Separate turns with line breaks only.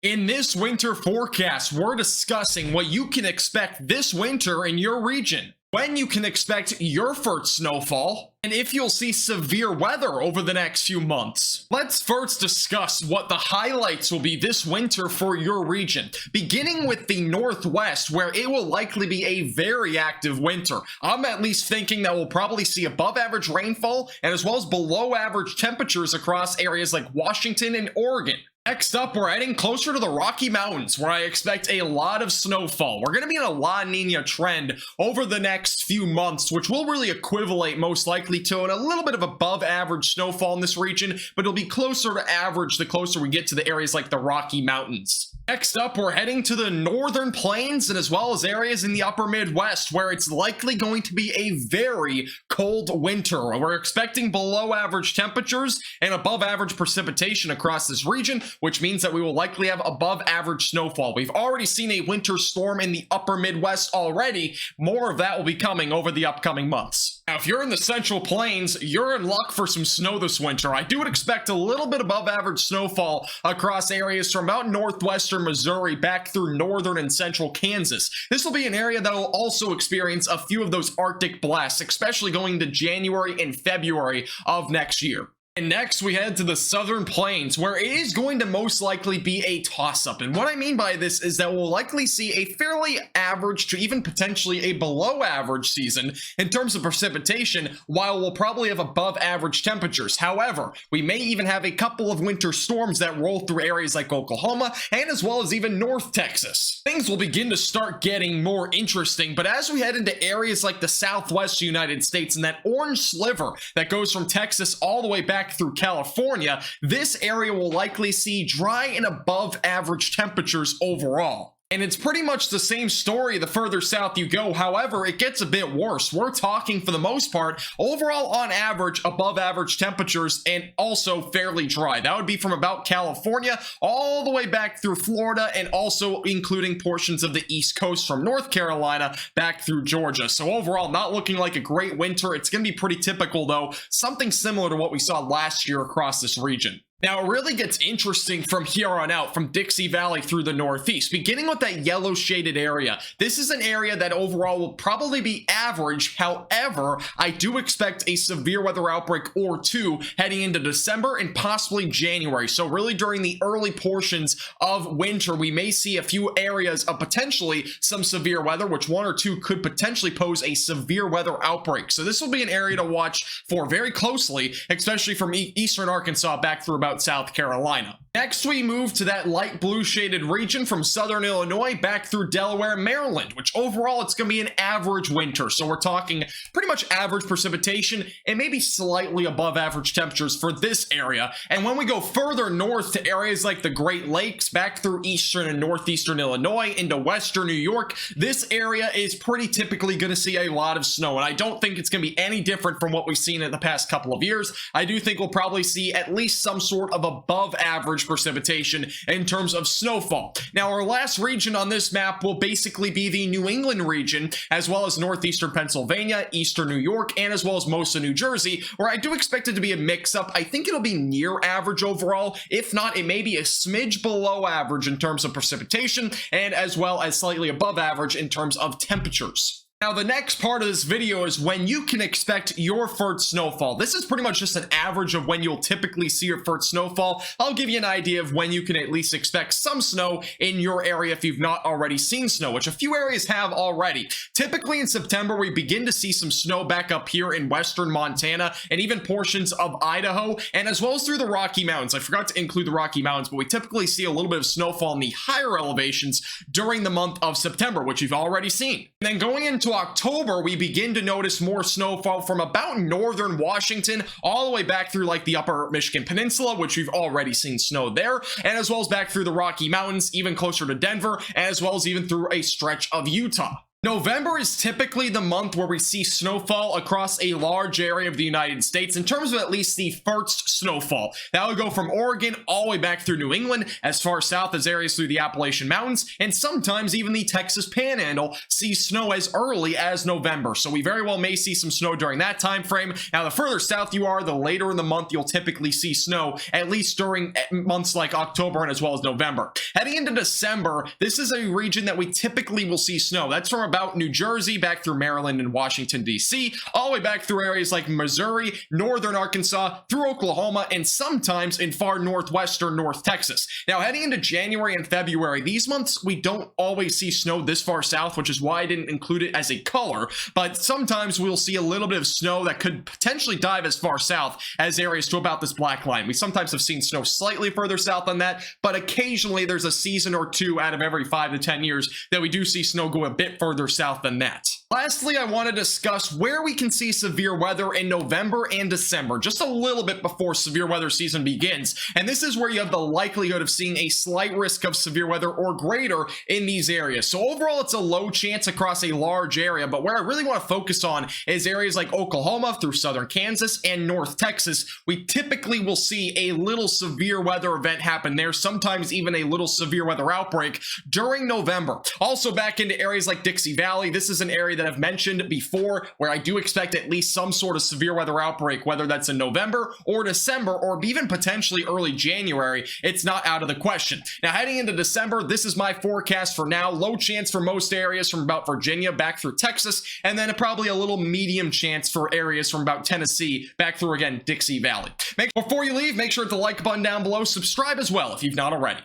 In this winter forecast, we're discussing what you can expect this winter in your region, when you can expect your first snowfall, and if you'll see severe weather over the next few months. Let's first discuss what the highlights will be this winter for your region, beginning with the Northwest, where it will likely be a very active winter. I'm at least thinking that we'll probably see above average rainfall and as well as below average temperatures across areas like Washington and Oregon. Next up, we're heading closer to the Rocky Mountains, where I expect a lot of snowfall. We're going to be in a La Nina trend over the next few months, which will really equivalent most likely to a little bit of above average snowfall in this region, but it'll be closer to average the closer we get to the areas like the Rocky Mountains. Next up, we're heading to the northern plains and as well as areas in the upper Midwest, where it's likely going to be a very cold winter. We're expecting below average temperatures and above average precipitation across this region, which means that we will likely have above average snowfall. We've already seen a winter storm in the upper Midwest already. More of that will be coming over the upcoming months. Now, if you're in the central plains, you're in luck for some snow this winter. I do expect a little bit above average snowfall across areas from about northwestern Missouri back through northern and central Kansas. This will be an area that will also experience a few of those Arctic blasts, especially going to January and February of next year. And next, we head to the southern plains, where it is going to most likely be a toss-up. And what I mean by this is that we'll likely see a fairly average to even potentially a below average season in terms of precipitation, while we'll probably have above average temperatures. However, we may even have a couple of winter storms that roll through areas like Oklahoma and as well as even North Texas. Things will begin to start getting more interesting, but as we head into areas like the southwest United States and that orange sliver that goes from Texas all the way back through California, this area will likely see dry and above average temperatures overall. And it's pretty much the same story the further south you go. However, it gets a bit worse. We're talking, for the most part, overall on average, above average temperatures and also fairly dry. That would be from about California all the way back through Florida and also including portions of the East Coast from North Carolina back through Georgia. So overall, not looking like a great winter. It's going to be pretty typical, though, something similar to what we saw last year across this region. Now, it really gets interesting from here on out, from Dixie Valley through the Northeast, beginning with that yellow shaded area. This is an area that overall will probably be average. However, I do expect a severe weather outbreak or two heading into December and possibly January. So really during the early portions of winter, we may see a few areas of potentially some severe weather, which one or two could potentially pose a severe weather outbreak. So this will be an area to watch for very closely, especially from eastern Arkansas back through about South Carolina. Next, we move to that light blue shaded region from southern Illinois back through Delaware and Maryland, which overall it's going to be an average winter. So we're talking pretty much average precipitation and maybe slightly above average temperatures for this area. And when we go further north to areas like the Great Lakes, back through eastern and northeastern Illinois into western New York, this area is pretty typically going to see a lot of snow. And I don't think it's going to be any different from what we've seen in the past couple of years. I do think we'll probably see at least some sort of above average precipitation in terms of snowfall. Now, our last region on this map will basically be the New England region, as well as northeastern Pennsylvania, eastern New York, and as well as most of New Jersey, where I do expect it to be a mix-up. I think it'll be near average overall. If not, it may be a smidge below average in terms of precipitation, and as well as slightly above average in terms of temperatures. Now, the next part of this video is when you can expect your first snowfall. This is pretty much just an average of when you'll typically see your first snowfall. I'll give you an idea of when you can at least expect some snow in your area if you've not already seen snow, which a few areas have already. Typically in September, we begin to see some snow back up here in western Montana and even portions of Idaho, and as well as through the Rocky Mountains. I forgot to include the Rocky Mountains, but we typically see a little bit of snowfall in the higher elevations during the month of September, which you've already seen. And then going into October, we begin to notice more snowfall from about northern Washington all the way back through like the upper Michigan Peninsula, which we've already seen snow there, and as well as back through the Rocky Mountains, even closer to Denver, as well as even through a stretch of Utah. November is typically the month where we see snowfall across a large area of the United States in terms of at least the first snowfall. That would go from Oregon all the way back through New England, as far south as areas through the Appalachian Mountains, and sometimes even the Texas Panhandle sees snow as early as November. So we very well may see some snow during that time frame. Now, the further south you are, the later in the month you'll typically see snow, at least during months like October and as well as November. Heading into December, this is a region that we typically will see snow. That's from about New Jersey back through Maryland and Washington, D.C., all the way back through areas like Missouri, northern Arkansas, through Oklahoma, and sometimes in far northwestern North Texas. Now, heading into January and February, these months we don't always see snow this far south, which is why I didn't include it as a color, but sometimes we'll see a little bit of snow that could potentially dive as far south as areas to about this black line. We sometimes have seen snow slightly further south than that, but occasionally there's a season or two out of every 5 to 10 years that we do see snow go a bit further south than that. Lastly, I want to discuss where we can see severe weather in November and December, just a little bit before severe weather season begins. And this is where you have the likelihood of seeing a slight risk of severe weather or greater in these areas. So overall, it's a low chance across a large area, but where I really want to focus on is areas like Oklahoma through southern Kansas and North Texas. We typically will see a little severe weather event happen there, sometimes even a little severe weather outbreak during November. Also back into areas like Dixie Valley, this is an area that I've mentioned before where I do expect at least some sort of severe weather outbreak, whether that's in November or December or even potentially early January. It's not out of the question. Now, heading into December, this is my forecast for now. Low chance for most areas from about Virginia back through Texas, and then probably a little medium chance for areas from about Tennessee back through, again, Dixie Valley. Before you leave, make sure to hit the like button down below, subscribe as well if you've not already.